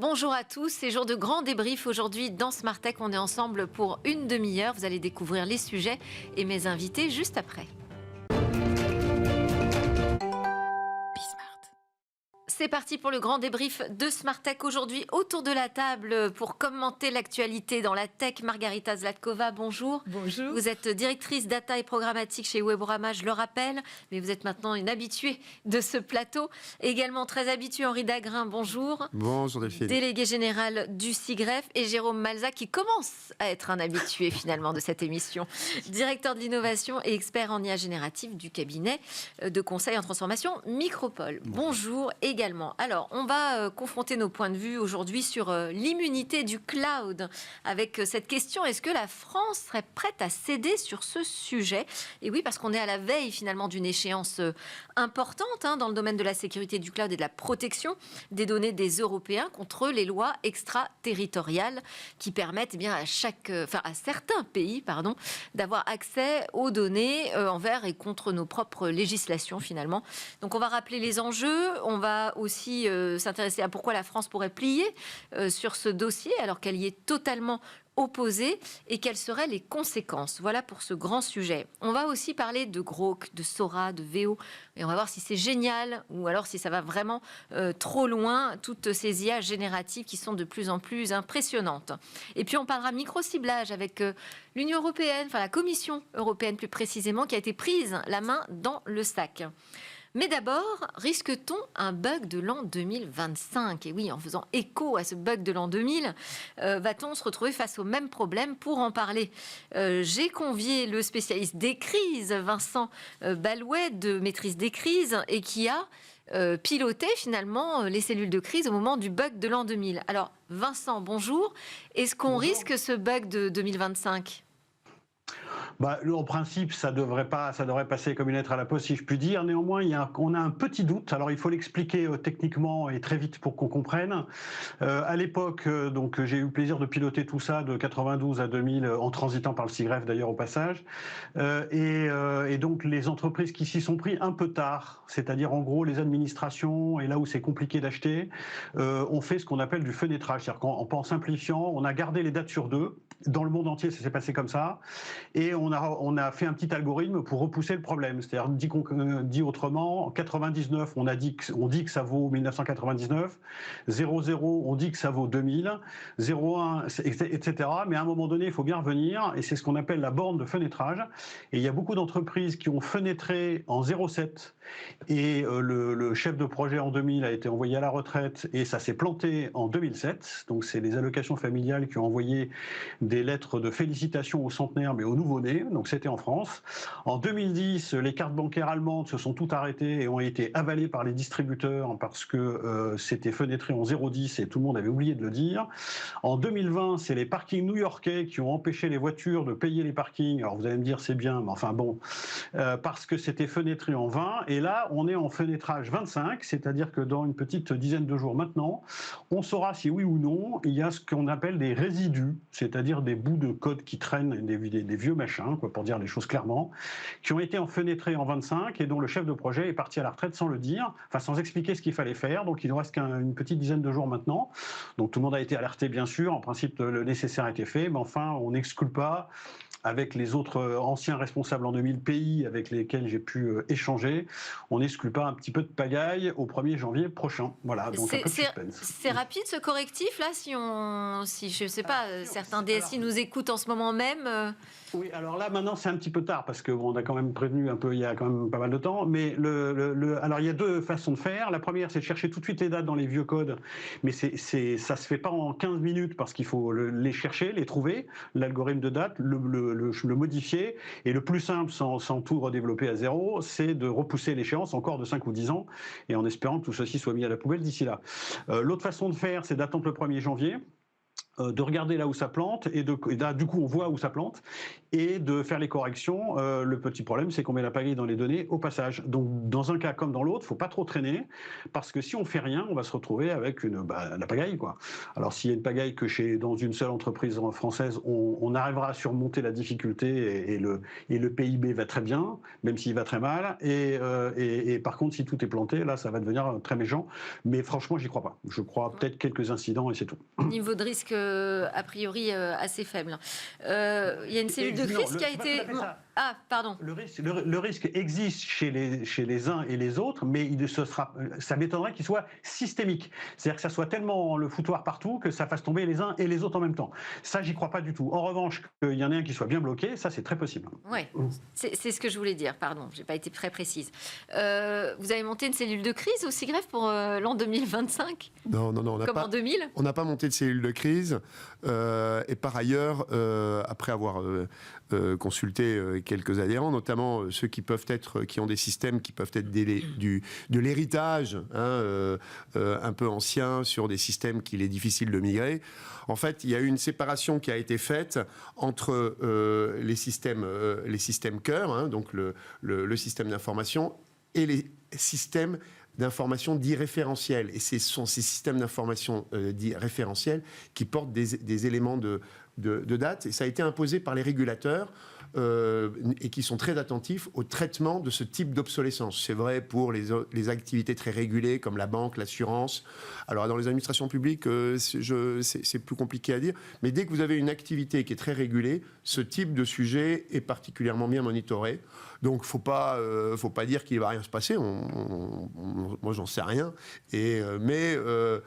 Bonjour à tous, c'est jour de grand débrief aujourd'hui dans Smart Tech. On est ensemble pour une demi-heure. Vous allez découvrir les sujets et mes invités juste après. C'est parti pour le grand débrief de Smart Tech. Aujourd'hui, autour de la table pour commenter l'actualité dans la tech, Margarita Zlatkova, bonjour. Bonjour. Vous êtes directrice data et programmatique chez Weborama, je le rappelle, mais vous êtes maintenant une habituée de ce plateau. Également très habitué, Henri Dagrin, bonjour. Bonjour Delphine. Délégué général du SIGREF, et Jérôme Malza qui commence à être un habitué finalement de cette émission. Directeur de l'innovation et expert en IA générative du cabinet de conseil en transformation Micropole. Bonjour également. Alors, on va confronter nos points de vue aujourd'hui sur l'immunité du cloud avec cette question, est-ce que la France serait prête à céder sur ce sujet? Et oui, parce qu'on est à la veille finalement d'une échéance importante dans le domaine de la sécurité du cloud et de la protection des données des Européens contre les lois extraterritoriales qui permettent à certains pays d'avoir accès aux données envers et contre nos propres législations finalement. Donc on va rappeler les enjeux, on va aussi s'intéresser à pourquoi la France pourrait plier sur ce dossier alors qu'elle y est totalement opposée et quelles seraient les conséquences. Voilà pour ce grand sujet. On va aussi parler de Grok, de Sora, de Veo et on va voir si c'est génial ou alors si ça va vraiment trop loin, toutes ces IA génératives qui sont de plus en plus impressionnantes. Et puis on parlera micro-ciblage avec l'Union européenne, la Commission européenne plus précisément, qui a été prise la main dans le sac. Mais d'abord, risque-t-on un bug de l'an 2025? Et oui, en faisant écho à ce bug de l'an 2000, va-t-on se retrouver face au même problème? Pour en parler, j'ai convié le spécialiste des crises, Vincent Balouet, de Maîtrise des crises, et qui a piloté finalement les cellules de crise au moment du bug de l'an 2000. Alors, Vincent, bonjour. Est-ce qu'on risque ce bug de 2025? En principe, ça devrait passer comme une lettre à la poste, si je puis dire. Néanmoins, on a un petit doute. Alors, il faut l'expliquer techniquement et très vite pour qu'on comprenne. À l'époque, j'ai eu le plaisir de piloter tout ça de 92 à 2000, en transitant par le SIGREF d'ailleurs au passage. Et donc, les entreprises qui s'y sont pris un peu tard, c'est-à-dire en gros les administrations et là où c'est compliqué d'acheter, ont fait ce qu'on appelle du fenêtrage. C'est-à-dire qu'en simplifiant, on a gardé les dates sur deux. Dans le monde entier, ça s'est passé comme ça. Et on a fait un petit algorithme pour repousser le problème. C'est-à-dire, dit autrement, en 99, on dit que ça vaut 1999, 00, on dit que ça vaut 2000, 01, etc. Mais à un moment donné, il faut bien revenir, et c'est ce qu'on appelle la borne de fenêtrage. Et il y a beaucoup d'entreprises qui ont fenêtré en 07, et le chef de projet en 2000 a été envoyé à la retraite, et ça s'est planté en 2007. Donc c'est les allocations familiales qui ont envoyé des lettres de félicitations aux centenaires, mais aux nouveau-nés, donc c'était en France. En 2010, les cartes bancaires allemandes se sont toutes arrêtées et ont été avalées par les distributeurs parce que c'était fenêtré en 0,10 et tout le monde avait oublié de le dire. En 2020, c'est les parkings new-yorkais qui ont empêché les voitures de payer les parkings. Alors vous allez me dire c'est bien, mais enfin bon, parce que c'était fenêtré en 20, et là on est en fenêtrage 25, c'est-à-dire que dans une petite dizaine de jours maintenant, on saura si oui ou non il y a ce qu'on appelle des résidus, c'est-à-dire des bouts de code qui traînent, des vieux machins, pour dire les choses clairement, qui ont été fenêtrés en 25 et dont le chef de projet est parti à la retraite sans le dire, sans expliquer ce qu'il fallait faire. Donc il nous reste qu'une petite dizaine de jours maintenant. Donc tout le monde a été alerté bien sûr, en principe le nécessaire a été fait, mais enfin on n'exclut pas, avec les autres anciens responsables en 2000 pays avec lesquels j'ai pu échanger, on n'exclut pas un petit peu de pagaille au 1er janvier prochain. Voilà, donc un peu de suspense. C'est rapide ce correctif là, si je sais pas, certains DSI nous écoutent en ce moment même. Oui, alors là maintenant c'est un petit peu tard parce que on a quand même prévenu un peu il y a quand même pas mal de temps, mais alors il y a deux façons de faire. La première, c'est de chercher tout de suite les dates dans les vieux codes, mais ça se fait pas en 15 minutes parce qu'il faut les chercher, les trouver, l'algorithme de date, le modifier, et le plus simple sans tout redévelopper à zéro, c'est de repousser l'échéance encore de 5 ou 10 ans, et en espérant que tout ceci soit mis à la poubelle d'ici là. L'autre façon de faire, c'est d'attendre le 1er janvier. de regarder là où ça plante et là, du coup on voit où ça plante et de faire les corrections. Le petit problème, c'est qu'on met la pagaille dans les données au passage. Donc dans un cas comme dans l'autre, il ne faut pas trop traîner parce que si on fait rien, on va se retrouver avec la pagaille, quoi. Alors s'il y a une pagaille que dans une seule entreprise française, on arrivera à surmonter la difficulté et le PIB va très bien, même s'il va très mal. Et par contre, si tout est planté, là, ça va devenir très méchant. Mais franchement, j'y crois pas. Je crois peut-être quelques incidents et c'est tout. Niveau de risque, a priori, assez faible. Il y a une cellule de crise qui a été... Ah, pardon. Le risque existe chez les uns et les autres, mais ça m'étonnerait qu'il soit systémique. C'est-à-dire que ça soit tellement le foutoir partout que ça fasse tomber les uns et les autres en même temps. Ça, j'y crois pas du tout. En revanche, qu'il y en ait un qui soit bien bloqué, ça, c'est très possible. Oui, c'est ce que je voulais dire. Pardon, j'ai pas été très précise. Vous avez monté une cellule de crise au SIGREF pour l'an 2025 ? Non, on n'a Comme pas, en 2000 ? On n'a pas monté de cellule de crise. Et par ailleurs, après avoir consulté quelques adhérents, notamment ceux qui ont des systèmes qui peuvent être de l'héritage, un peu ancien, sur des systèmes qu'il est difficile de migrer. En fait, il y a eu une séparation qui a été faite entre les systèmes cœur, donc le système d'information, et les systèmes d'information dits référentiels. Et ce sont ces systèmes d'information dits référentiels qui portent des éléments de date. Et ça a été imposé par les régulateurs et qui sont très attentifs au traitement de ce type d'obsolescence. C'est vrai pour les activités très régulées comme la banque, l'assurance. Alors dans les administrations publiques, c'est plus compliqué à dire. Mais dès que vous avez une activité qui est très régulée, ce type de sujet est particulièrement bien monitoré. Donc faut pas dire qu'il va rien se passer. Moi j'en sais rien. Mais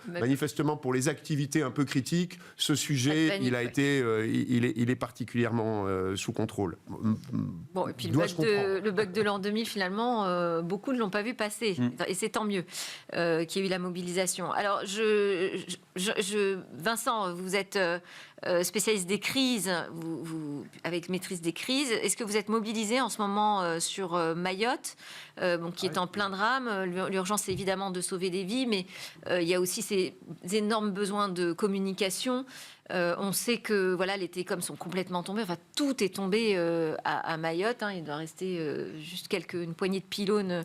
manifestement pour les activités un peu critiques, ce sujet il est particulièrement sous contrôle. Bon, et puis le bug de l'an 2000 finalement, beaucoup ne l'ont pas vu passer. Et c'est tant mieux qu'il y ait eu la mobilisation. Alors Vincent, vous êtes spécialiste des crises, vous avec maîtrise des crises. Est-ce que vous êtes mobilisé en ce moment sur Mayotte, qui est en plein drame? L'urgence, c'est évidemment de sauver des vies, mais il y a aussi ces énormes besoins de communication. On sait que les télécoms sont complètement tombés. Enfin, tout est tombé à Mayotte. Il doit rester juste une poignée de pylônes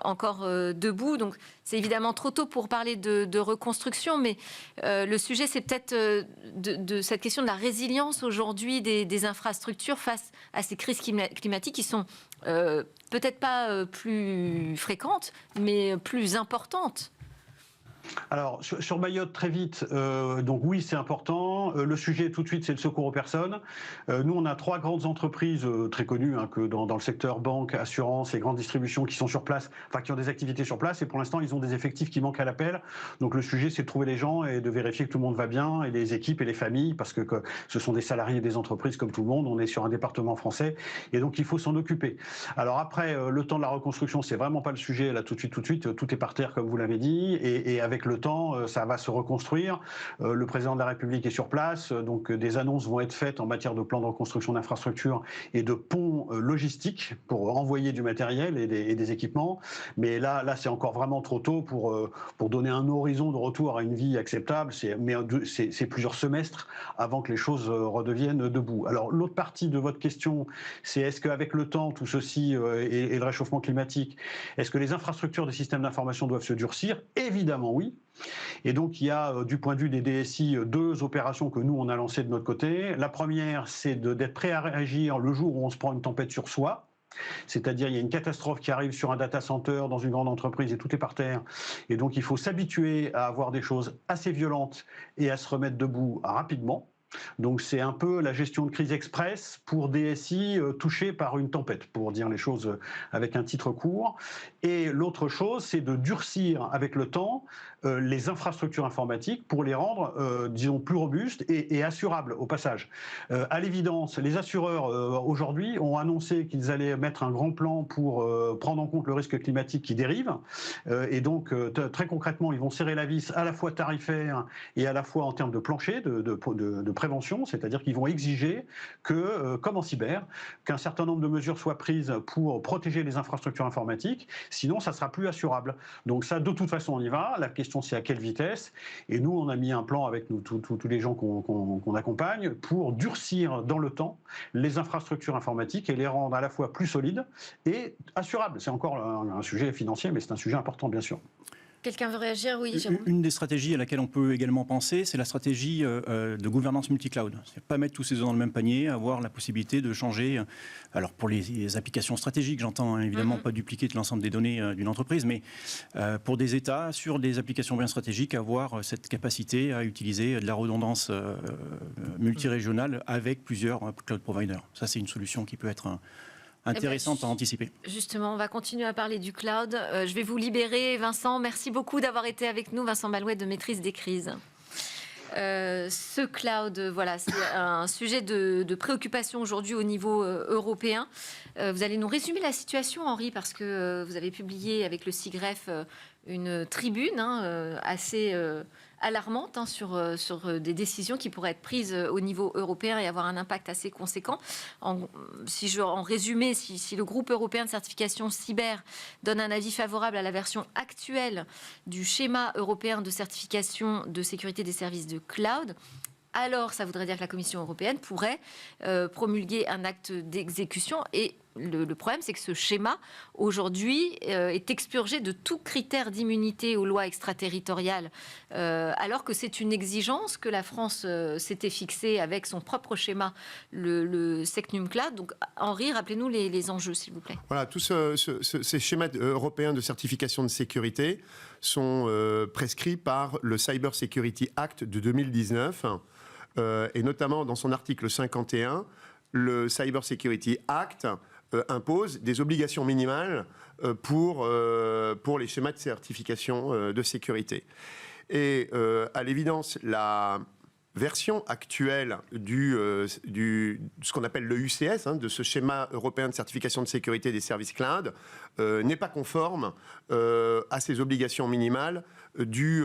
encore debout. Donc, c'est évidemment trop tôt pour parler de reconstruction, mais le sujet, c'est peut-être de cette question de la résilience aujourd'hui des infrastructures face à ces crises climatiques qui sont peut-être pas plus fréquentes, mais plus importantes. Alors, sur Mayotte, très vite, donc oui, c'est important. Le sujet, tout de suite, c'est le secours aux personnes. Nous, on a 3 grandes entreprises très connues que dans le secteur banque, assurance et grande distribution qui sont sur place, qui ont des activités sur place. Et pour l'instant, ils ont des effectifs qui manquent à l'appel. Donc, le sujet, c'est de trouver les gens et de vérifier que tout le monde va bien, et les équipes et les familles, parce que ce sont des salariés des entreprises comme tout le monde. On est sur un département français. Et donc, il faut s'en occuper. Alors après, le temps de la reconstruction, c'est vraiment pas le sujet. Là, tout de suite, tout est par terre, comme vous l'avez dit. Et avec le temps, ça va se reconstruire. Le président de la République est sur place, donc des annonces vont être faites en matière de plan de reconstruction d'infrastructures et de ponts logistiques pour envoyer du matériel et des équipements. Mais là, c'est encore vraiment trop tôt pour donner un horizon de retour à une vie acceptable. C'est plusieurs semestres avant que les choses redeviennent debout. Alors, l'autre partie de votre question, c'est est-ce qu'avec le temps, tout ceci et le réchauffement climatique, est-ce que les infrastructures des systèmes d'information doivent se durcir? Évidemment, oui. Et donc, il y a, du point de vue des DSI, 2 opérations que nous, on a lancées de notre côté. La première, c'est d'être prêt à réagir le jour où on se prend une tempête sur soi. C'est-à-dire, il y a une catastrophe qui arrive sur un data center dans une grande entreprise et tout est par terre. Et donc, il faut s'habituer à avoir des choses assez violentes et à se remettre debout rapidement. Donc c'est un peu la gestion de crise express pour DSI touchés par une tempête, pour dire les choses avec un titre court. Et l'autre chose, c'est de durcir avec le temps les infrastructures informatiques pour les rendre, disons, plus robustes et assurables au passage. À l'évidence, les assureurs aujourd'hui ont annoncé qu'ils allaient mettre un grand plan pour prendre en compte le risque climatique qui dérive. Et donc très concrètement, ils vont serrer la vis à la fois tarifaire et à la fois en termes de plancher, de prévention, c'est-à-dire qu'ils vont exiger que, comme en cyber, qu'un certain nombre de mesures soient prises pour protéger les infrastructures informatiques, sinon ça ne sera plus assurable. Donc ça, de toute façon, on y va. La question, c'est à quelle vitesse. Et nous, on a mis un plan avec nous, tous les gens qu'on accompagne pour durcir dans le temps les infrastructures informatiques et les rendre à la fois plus solides et assurables. C'est encore un sujet financier, mais c'est un sujet important, bien sûr. Quelqu'un veut réagir? Oui, Jérôme. Une des stratégies à laquelle on peut également penser, c'est la stratégie de gouvernance multi-cloud. C'est pas mettre tous ses œufs dans le même panier, avoir la possibilité de changer. Alors pour les applications stratégiques, j'entends évidemment pas dupliquer l'ensemble des données d'une entreprise, mais pour des États, sur des applications bien stratégiques, avoir cette capacité à utiliser de la redondance multirégionale avec plusieurs cloud providers. Ça, c'est une solution qui peut être intéressante à anticiper. Justement, on va continuer à parler du cloud. Je vais vous libérer, Vincent. Merci beaucoup d'avoir été avec nous, Vincent Malouet de Maîtrise des crises. Ce cloud, voilà, c'est un sujet de préoccupation aujourd'hui au niveau européen. Vous allez nous résumer la situation, Henri, parce que vous avez publié avec le SIGREF une tribune assez alarmante sur des décisions qui pourraient être prises au niveau européen et avoir un impact assez conséquent. En résumé, si le groupe européen de certification cyber donne un avis favorable à la version actuelle du schéma européen de certification de sécurité des services de cloud, alors ça voudrait dire que la Commission européenne pourrait promulguer un acte d'exécution. Et le problème, c'est que ce schéma, aujourd'hui, est expurgé de tout critère d'immunité aux lois extraterritoriales, alors que c'est une exigence que la France s'était fixée avec son propre schéma, le Secnum Cloud. Donc, Henri, rappelez-nous les enjeux, s'il vous plaît. Voilà, tous ces schémas européens de certification de sécurité sont prescrits par le Cyber Security Act de 2019, et notamment dans son article 51, le Cyber Security Act impose des obligations minimales pour les schémas de certification de sécurité. Et à l'évidence, la version actuelle de ce qu'on appelle le UCS, de ce schéma européen de certification de sécurité des services cloud, n'est pas conforme à ces obligations minimales du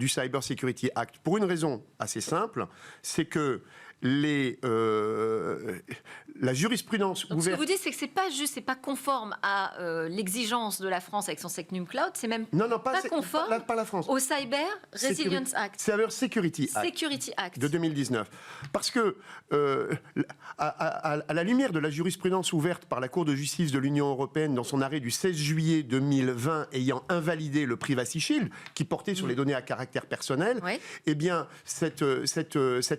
Cyber Security Act. Pour une raison assez simple, c'est que la jurisprudence Donc, ouverte... ce que vous dites, c'est que c'est pas conforme à l'exigence de la France avec son Secnum Cloud, c'est même pas conforme pas la France. au Cyber Resilience Act. Cyber Security Act de 2019. Parce que, à la lumière de la jurisprudence ouverte par la Cour de justice de l'Union européenne dans son arrêt du 16 juillet 2020 ayant invalidé le Privacy Shield, qui portait sur les données à caractère personnel, eh bien, cet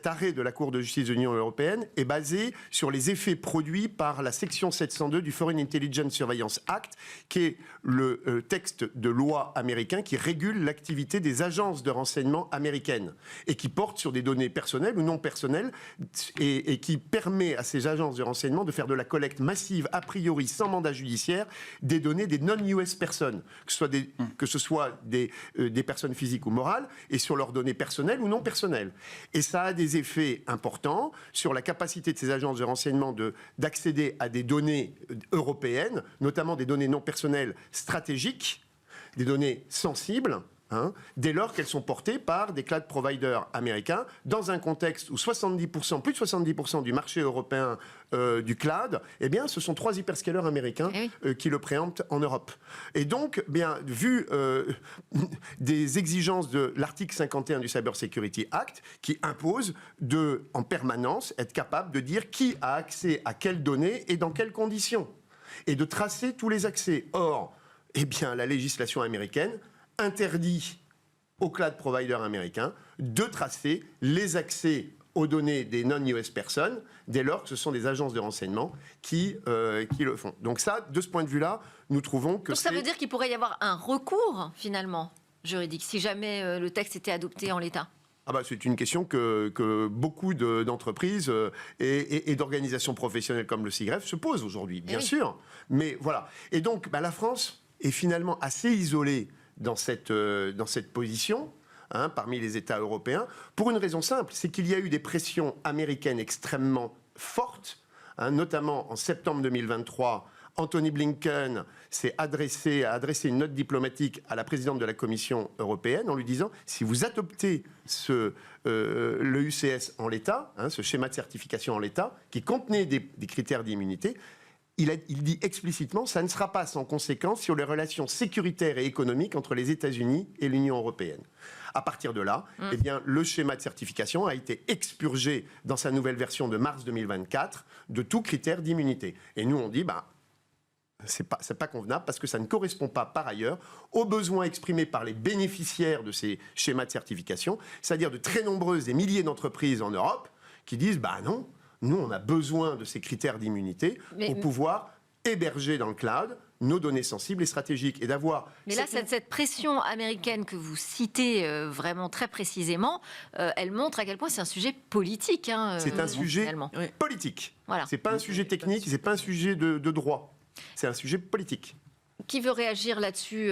arrêt de la Cour de justice de l'Union européenne est basé sur les effets produits par la section 702 du Foreign Intelligence Surveillance Act, qui est le texte de loi américain qui régule l'activité des agences de renseignement américaines et qui porte sur des données personnelles ou non personnelles et qui permet à ces agences de renseignement de faire de la collecte massive, a priori sans mandat judiciaire, des données des non-US personnes, que ce soit des personnes physiques ou morales, et sur leurs données personnelles ou non personnelles. Et ça a des effets importants sur la capacité de ces agences de renseignement d'accéder à des données européennes, notamment des données non personnelles stratégiques, des données sensibles, dès lors qu'elles sont portées par des cloud providers américains, dans un contexte où plus de 70% du marché européen du cloud, eh bien, ce sont 3 hyperscalers américains qui le préemptent en Europe. Et donc, bien, vu des exigences de l'article 51 du Cyber Security Act, qui impose en permanence, être capable de dire qui a accès à quelles données et dans quelles conditions, et de tracer tous les accès. Or, eh bien, la législation américaine interdit aux cloud providers américains de tracer les accès aux données des non-US personnes, dès lors que ce sont des agences de renseignement qui le font. Donc ça, de ce point de vue-là, nous trouvons que ça veut dire qu'il pourrait y avoir un recours, finalement, juridique, si jamais le texte était adopté en l'état. C'est une question que beaucoup d'entreprises et d'organisations professionnelles comme le SIGREF se posent aujourd'hui, bien sûr. Mais voilà. Et donc, la France est finalement assez isolée dans cette position, parmi les États européens, pour une raison simple, c'est qu'il y a eu des pressions américaines extrêmement fortes, notamment en septembre 2023, Anthony Blinken a adressé une note diplomatique à la présidente de la Commission européenne en lui disant « Si vous adoptez le UCS en l'état, ce schéma de certification en l'état, qui contenait des critères d'immunité, il dit explicitement, ça ne sera pas sans conséquence sur les relations sécuritaires et économiques entre les États-Unis et l'Union européenne. À partir de là, eh bien, le schéma de certification a été expurgé dans sa nouvelle version de mars 2024 de tout critère d'immunité. Et nous, on dit, c'est pas convenable parce que ça ne correspond pas, par ailleurs, aux besoins exprimés par les bénéficiaires de ces schémas de certification, c'est-à-dire de très nombreuses et milliers d'entreprises en Europe qui disent, non, nous, on a besoin de ces critères d'immunité pour pouvoir héberger dans le cloud nos données sensibles et stratégiques. Et d'avoir... Mais là, cette pression américaine que vous citez vraiment très précisément, elle montre à quel point c'est un sujet politique. C'est un sujet politique. Voilà. C'est pas un sujet technique, c'est pas un sujet de droit. C'est un sujet politique. Qui veut réagir là-dessus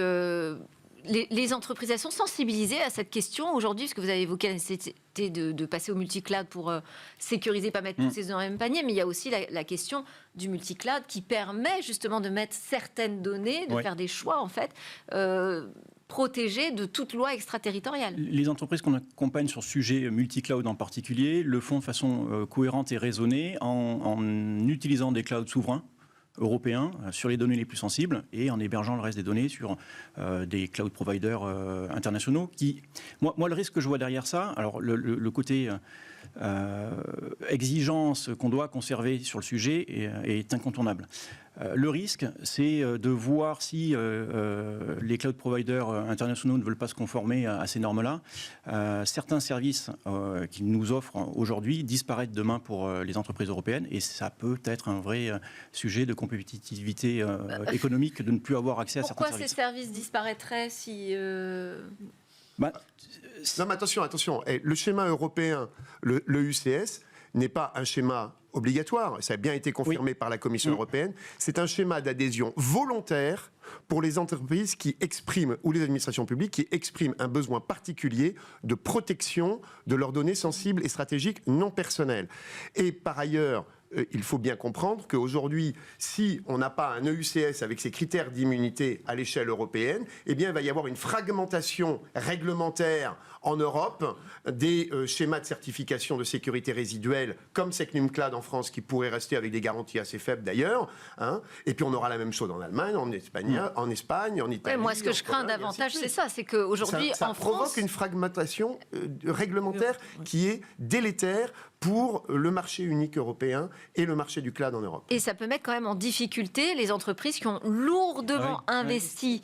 les entreprises, elles sont sensibilisées à cette question aujourd'hui, parce que vous avez évoqué la nécessité de passer au multi-cloud pour sécuriser, pas mettre toutes ces œufs dans le même panier, mais il y a aussi la question du multi-cloud qui permet justement de mettre certaines données, de faire des choix en fait, protégés de toute loi extraterritoriale. Les entreprises qu'on accompagne sur ce sujet multi-cloud en particulier le font de façon cohérente et raisonnée en utilisant des clouds souverains européens sur les données les plus sensibles et en hébergeant le reste des données sur des cloud providers internationaux. Moi, le risque que je vois derrière ça, alors le côté exigence qu'on doit conserver sur le sujet est incontournable. Le risque, c'est de voir si les cloud providers internationaux ne veulent pas se conformer à ces normes-là. Certains services qu'ils nous offrent aujourd'hui disparaissent demain pour les entreprises européennes et ça peut être un vrai sujet de compétitivité économique de ne plus avoir accès à certains services. Pourquoi ces services disparaîtraient si... Non, mais attention. Le schéma européen, le UCS, n'est pas un schéma obligatoire. Ça a bien été confirmé par la Commission européenne. C'est un schéma d'adhésion volontaire pour les entreprises qui expriment, ou les administrations publiques qui expriment un besoin particulier de protection de leurs données sensibles et stratégiques non personnelles. Et par ailleurs, il faut bien comprendre qu'aujourd'hui, si on n'a pas un EUCS avec ses critères d'immunité à l'échelle européenne, eh bien, il va y avoir une fragmentation réglementaire en Europe des schémas de certification de sécurité résiduelle comme SecNumCloud en France qui pourrait rester avec des garanties assez faibles d'ailleurs. Et puis on aura la même chose en Allemagne, en Espagne, en Italie. Moi, ce que je crains davantage, c'est ça, c'est qu'aujourd'hui, ça en France... provoque une fragmentation réglementaire qui est délétère pour le marché unique européen et le marché du cloud en Europe. Et ça peut mettre quand même en difficulté les entreprises qui ont lourdement investi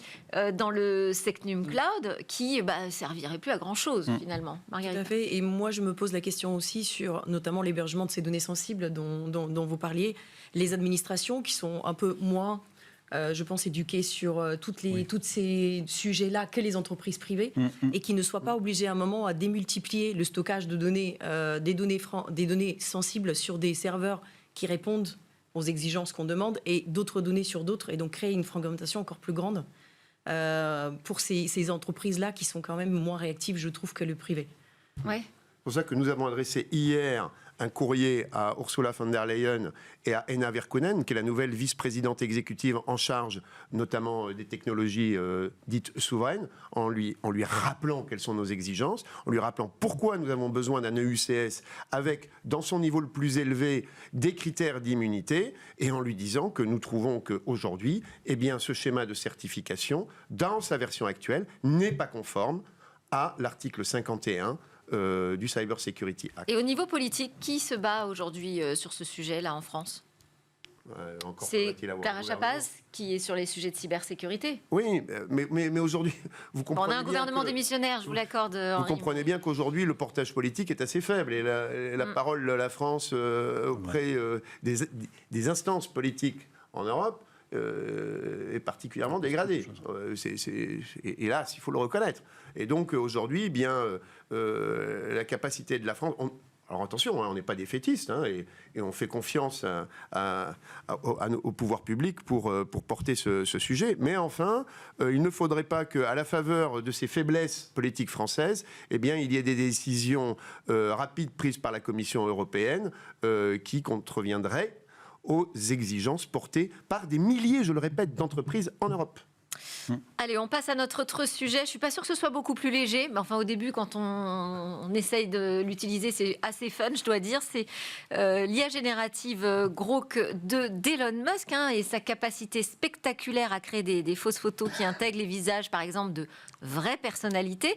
dans le SecNumCloud, qui ne servirait plus à grand-chose finalement. Marguerite. Tout à fait. Et moi, je me pose la question aussi sur notamment l'hébergement de ces données sensibles dont vous parliez. Les administrations qui sont un peu moins... je pense, éduquer sur tous ces sujets-là que les entreprises privées et qui ne soient pas obligées à un moment à démultiplier le stockage de données, des données sensibles sur des serveurs qui répondent aux exigences qu'on demande et d'autres données sur d'autres et donc créer une fragmentation encore plus grande pour ces entreprises-là qui sont quand même moins réactives, je trouve, que le privé. Ouais. C'est pour ça que nous avons adressé hier un courrier à Ursula von der Leyen et à Henna Virkkunen, qui est la nouvelle vice-présidente exécutive en charge notamment des technologies dites souveraines, en lui rappelant quelles sont nos exigences, en lui rappelant pourquoi nous avons besoin d'un EUCS avec, dans son niveau le plus élevé, des critères d'immunité, et en lui disant que nous trouvons qu'aujourd'hui, eh bien, ce schéma de certification, dans sa version actuelle, n'est pas conforme à l'article 51 du Cyber Security Act. Et au niveau politique, qui se bat aujourd'hui sur ce sujet-là en France ? C'est Clara Chapaz qui est sur les sujets de cybersécurité. Oui, mais aujourd'hui, vous comprenez on a un gouvernement démissionnaire, je vous l'accorde. Vous comprenez bien qu'aujourd'hui, le portage politique est assez faible et la parole de la France auprès des instances politiques en Europe est particulièrement dégradée. Hélas, il faut le reconnaître. Et donc aujourd'hui, la capacité de la France... Alors attention, on n'est pas des fétistes, et on fait confiance au pouvoir public pour porter ce sujet. Mais enfin, il ne faudrait pas qu'à la faveur de ces faiblesses politiques françaises, eh bien, il y ait des décisions rapides prises par la Commission européenne qui contreviendraient aux exigences portées par des milliers, je le répète, d'entreprises en Europe. Allez, on passe à notre autre sujet. Je ne suis pas sûre que ce soit beaucoup plus léger, mais enfin au début, quand on essaye de l'utiliser, c'est assez fun, je dois dire. C'est l'IA générative Grok d'Elon Musk et sa capacité spectaculaire à créer des fausses photos qui intègrent les visages, par exemple, de vraies personnalités,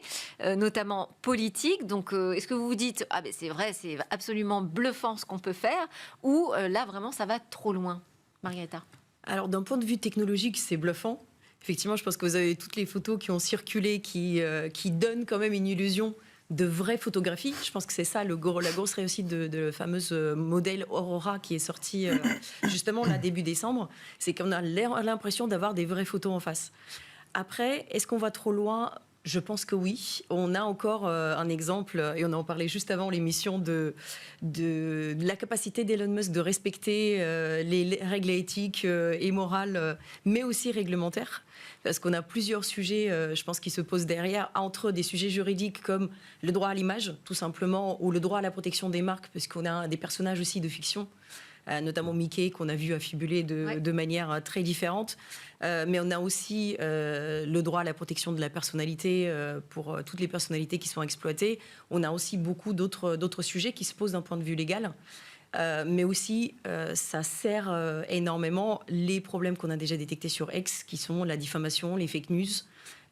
notamment politiques. Donc, est-ce que vous vous dites, ah ben c'est vrai, c'est absolument bluffant ce qu'on peut faire, ou là, vraiment, ça va trop loin, Margareta? Alors, d'un point de vue technologique, c'est bluffant. Effectivement, je pense que vous avez toutes les photos qui ont circulé, qui donnent quand même une illusion de vraie photographie. Je pense que c'est ça la grosse réussite de le fameux modèle Aurora qui est sorti justement là début décembre. C'est qu'on a l'impression d'avoir des vraies photos en face. Après, est-ce qu'on va trop loin ? Je pense que oui. On a encore un exemple, et on en parlait juste avant l'émission, de la capacité d'Elon Musk de respecter les règles éthiques et morales, mais aussi réglementaires. Parce qu'on a plusieurs sujets, je pense, qui se posent derrière, entre des sujets juridiques comme le droit à l'image, tout simplement, ou le droit à la protection des marques, parce qu'on a des personnages aussi de fiction, notamment Mickey, qu'on a vu affibuler de manière très différente. Mais on a aussi le droit à la protection de la personnalité pour toutes les personnalités qui sont exploitées. On a aussi beaucoup d'autres sujets qui se posent d'un point de vue légal. Mais aussi, ça sert énormément les problèmes qu'on a déjà détectés sur X, qui sont la diffamation, les fake news,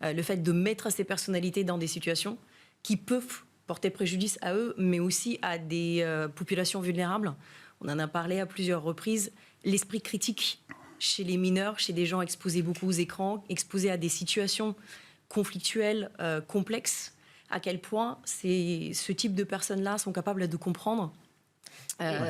le fait de mettre ces personnalités dans des situations qui peuvent porter préjudice à eux, mais aussi à des populations vulnérables. On en a parlé à plusieurs reprises. L'esprit critique chez les mineurs, chez des gens exposés beaucoup aux écrans, exposés à des situations conflictuelles, complexes, à quel point ce type de personnes-là sont capables de comprendre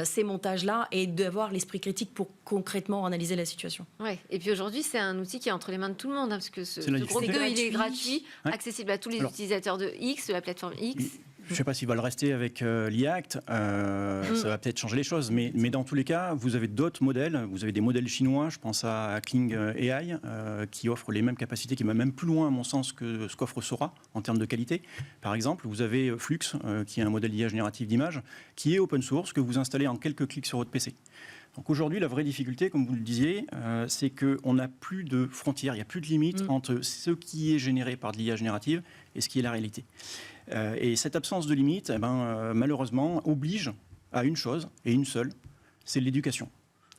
ces montages-là et d'avoir l'esprit critique pour concrètement analyser la situation. Ouais. Et puis aujourd'hui, c'est un outil qui est entre les mains de tout le monde, parce que ce Grok 2, gratuit. il est gratuit, accessible à tous les utilisateurs de X, de la plateforme X. Je ne sais pas s'il va le rester avec l'IACT, ça va peut-être changer les choses, mais dans tous les cas, vous avez d'autres modèles, vous avez des modèles chinois, je pense à Kling AI, qui offre les mêmes capacités, qui va même plus loin à mon sens que ce qu'offre Sora en termes de qualité. Par exemple, vous avez Flux, qui est un modèle d'IA générative d'image, qui est open source, que vous installez en quelques clics sur votre PC. Donc aujourd'hui, la vraie difficulté, comme vous le disiez, c'est qu'on n'a plus de frontières, il n'y a plus de limite entre ce qui est généré par de l'IA générative et ce qui est la réalité. Et cette absence de limite, malheureusement, oblige à une chose, et une seule, c'est l'éducation.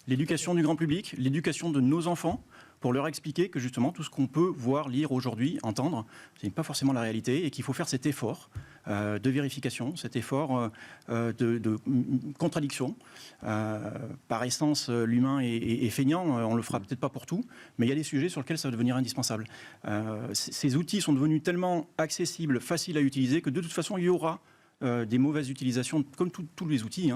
L'éducation du grand public, l'éducation de nos enfants, pour leur expliquer que justement tout ce qu'on peut voir, lire aujourd'hui, entendre, ce n'est pas forcément la réalité, et qu'il faut faire cet effort de vérification, cet effort de contradiction. Par essence, l'humain est feignant, on ne le fera peut-être pas pour tout, mais il y a des sujets sur lesquels ça va devenir indispensable. Ces outils sont devenus tellement accessibles, faciles à utiliser, que de toute façon, il y aura des mauvaises utilisations, comme tous les outils,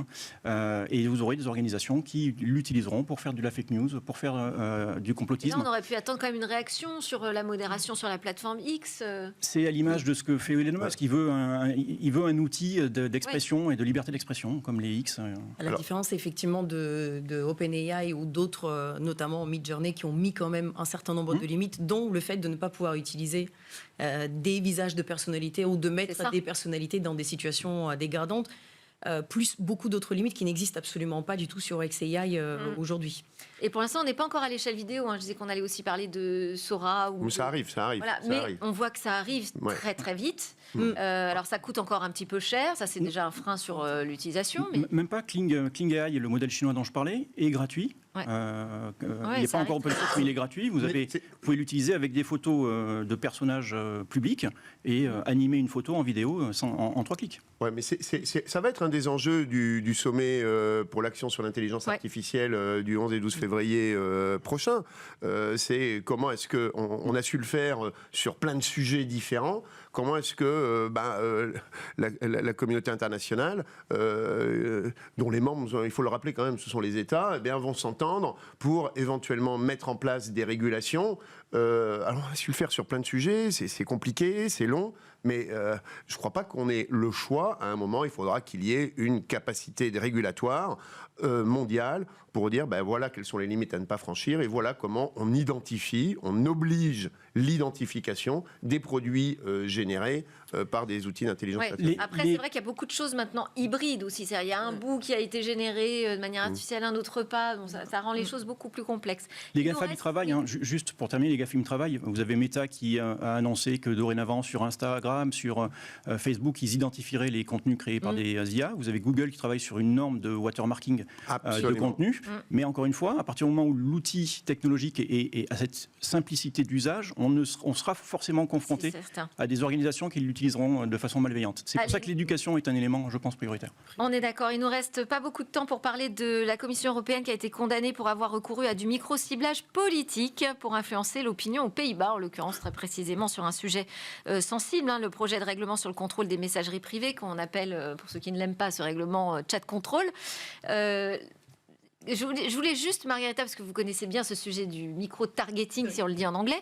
et vous aurez des organisations qui l'utiliseront pour faire de la fake news, pour faire du complotisme. Là, on aurait pu attendre quand même une réaction sur la modération sur la plateforme X. C'est à l'image de ce que fait Elon Musk. Il veut un outil d'expression et de liberté d'expression, comme les X. La différence, effectivement, de OpenAI ou d'autres, notamment Midjourney, qui ont mis quand même un certain nombre de limites, dont le fait de ne pas pouvoir utiliser des visages de personnalités ou de mettre des personnalités dans des situations dégradantes, plus beaucoup d'autres limites qui n'existent absolument pas du tout sur XAI aujourd'hui. Et pour l'instant, on n'est pas encore à l'échelle vidéo. Je disais qu'on allait aussi parler de Sora. Mais ça arrive. Voilà. Mais arrive. On voit que ça arrive très très vite. Alors ça coûte encore un petit peu cher. Ça, c'est déjà un frein sur l'utilisation. Mais... Même pas. Kling AI, le modèle chinois dont je parlais, est gratuit. Il n'est pas encore open source, mais il est gratuit. Vous pouvez l'utiliser avec des photos de personnages publics et animer une photo en vidéo en 3 clics. Ouais, mais ça va être un des enjeux du sommet pour l'action sur l'intelligence artificielle du 11 et 12 février prochain. C'est comment est-ce qu'on a su le faire sur plein de sujets différents. Comment est-ce que la communauté internationale, dont les membres, il faut le rappeler quand même, ce sont les États, vont s'entendre pour éventuellement mettre en place des régulations Alors, on a su le faire sur plein de sujets, c'est compliqué, c'est long, mais je ne crois pas qu'on ait le choix. À un moment, il faudra qu'il y ait une capacité régulatoire mondiale pour dire, voilà quelles sont les limites à ne pas franchir, et voilà comment on identifie, on oblige l'identification des produits générés par des outils d'intelligence artificielle. Après, c'est vrai qu'il y a beaucoup de choses maintenant hybrides aussi. Il y a un bout qui a été généré de manière artificielle, un autre pas. Donc ça rend les choses beaucoup plus complexes. Les GAFAM, ils travaillent. Juste pour terminer, les GAFAM travaillent. Vous avez Meta qui a annoncé que dorénavant, sur Instagram, sur Facebook, ils identifieraient les contenus créés par des IA. Vous avez Google qui travaille sur une norme de watermarking de contenu. Mais encore une fois, à partir du moment où l'outil technologique a cette simplicité d'usage, on sera forcément confronté à des organisations qui l'utiliseront de façon malveillante. C'est pour ça que l'éducation est un élément, je pense, prioritaire. On est d'accord. Il ne nous reste pas beaucoup de temps pour parler de la Commission européenne qui a été condamnée pour avoir recouru à du micro-ciblage politique pour influencer l'opinion aux Pays-Bas, en l'occurrence très précisément sur un sujet sensible, le projet de règlement sur le contrôle des messageries privées, qu'on appelle, pour ceux qui ne l'aiment pas, ce règlement chat control. Je voulais juste, Margarita, parce que vous connaissez bien ce sujet du micro-targeting, si on le dit en anglais,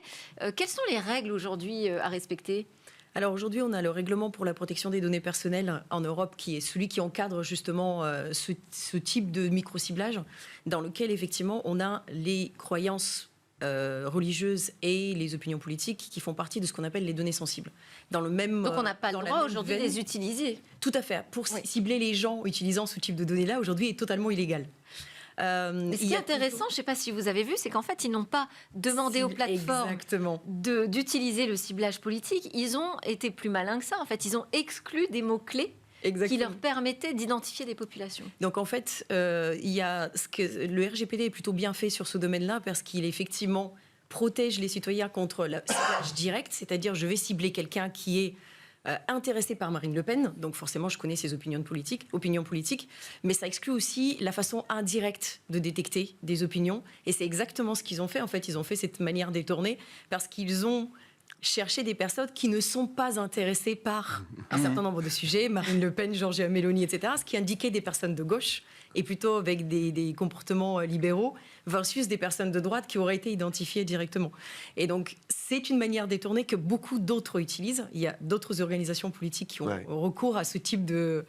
quelles sont les règles aujourd'hui à respecter ? Alors aujourd'hui, on a le règlement pour la protection des données personnelles en Europe, qui est celui qui encadre justement ce type de micro-ciblage, dans lequel effectivement on a les croyances religieuses et les opinions politiques qui font partie de ce qu'on appelle les données sensibles. Dans le même, donc on n'a pas le droit aujourd'hui de les utiliser. Tout à fait. Pour cibler les gens utilisant ce type de données-là, aujourd'hui est totalement illégal. Mais ce qui est intéressant, je ne sais pas si vous avez vu, c'est qu'en fait, ils n'ont pas demandé aux plateformes d'utiliser le ciblage politique. Ils ont été plus malins que ça. En fait, ils ont exclu des mots-clés qui leur permettaient d'identifier des populations. Donc en fait, il y a le RGPD est plutôt bien fait sur ce domaine-là parce qu'il effectivement protège les citoyens contre le ciblage direct, c'est-à-dire je vais cibler quelqu'un qui est intéressé par Marine Le Pen, donc forcément je connais ses opinions politiques, mais ça exclut aussi la façon indirecte de détecter des opinions, et c'est exactement ce qu'ils ont fait. En fait, ils ont fait cette manière détournée parce qu'ils ont cherché des personnes qui ne sont pas intéressées par un certain nombre de sujets, Marine Le Pen, Giorgia Meloni, etc., ce qui indiquait des personnes de gauche, et plutôt avec des comportements libéraux, versus des personnes de droite qui auraient été identifiées directement. Et donc, c'est une manière détournée que beaucoup d'autres utilisent. Il y a d'autres organisations politiques qui ont recours à ce type de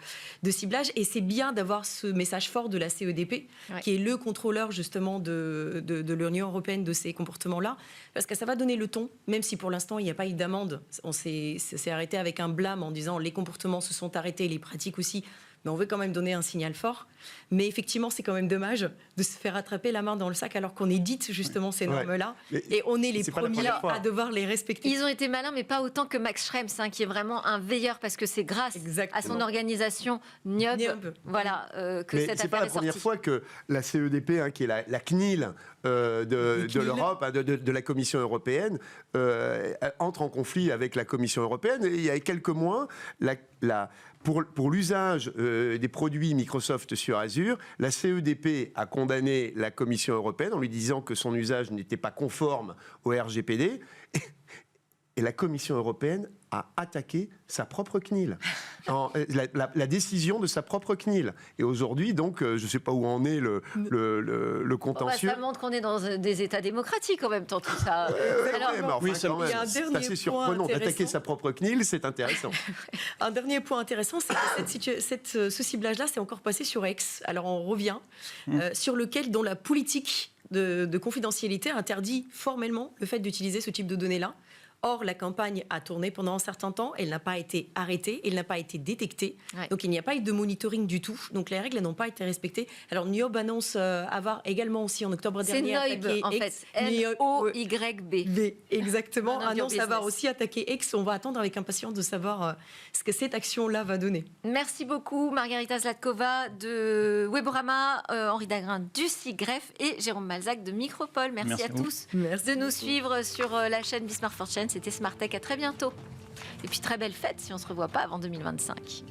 ciblage. Et c'est bien d'avoir ce message fort de la CEDP, qui est le contrôleur justement de l'Union européenne de ces comportements-là, parce que ça va donner le ton, même si pour l'instant, il n'y a pas eu d'amende. On s'est arrêté avec un blâme en disant les comportements se sont arrêtés, les pratiques aussi. Mais on veut quand même donner un signal fort. Mais effectivement, c'est quand même dommage de se faire attraper la main dans le sac alors qu'on édite justement ces normes-là. Et on est les premiers à devoir les respecter. Ils ont été malins, mais pas autant que Max Schrems, qui est vraiment un veilleur, parce que c'est grâce à son organisation NIOB, voilà, que mais cette affaire est sortie. C'est pas la première fois que la CEDP, qui est la CNIL de l'Europe, de la Commission européenne, entre en conflit avec la Commission européenne. Et il y a quelques mois, pour l'usage des produits Microsoft sur Azure, la CEDP a condamné la Commission européenne en lui disant que son usage n'était pas conforme au RGPD. Et la Commission européenne a attaqué sa propre CNIL, la décision de sa propre CNIL. Et aujourd'hui, donc, je ne sais pas où en est le contentieux. Ça montre qu'on est dans des États démocratiques en même temps, tout ça. C'est assez surprenant d'attaquer sa propre CNIL, c'est intéressant. Un dernier point intéressant, c'est que ce ciblage-là, c'est encore passé sur X. Alors on revient sur dont la politique de confidentialité interdit formellement le fait d'utiliser ce type de données-là. Or, la campagne a tourné pendant un certain temps, elle n'a pas été arrêtée, elle n'a pas été détectée. Donc, il n'y a pas eu de monitoring du tout. Donc, les règles n'ont pas été respectées. Alors, NIOB annonce avoir également aussi en octobre dernier attaqué en fait, N-O-Y-B. Exactement, annonce avoir aussi attaqué X. On va attendre avec impatience de savoir ce que cette action-là va donner. Merci beaucoup, Margarita Zlatkova de Weborama, Henri Dagrin du SIGREF et Jérôme Malzac de Micropole. Merci à tous de nous suivre sur la chaîne Bismarck for Change. C'était Smart Tech, à très bientôt. Et puis très belle fête si on ne se revoit pas avant 2025.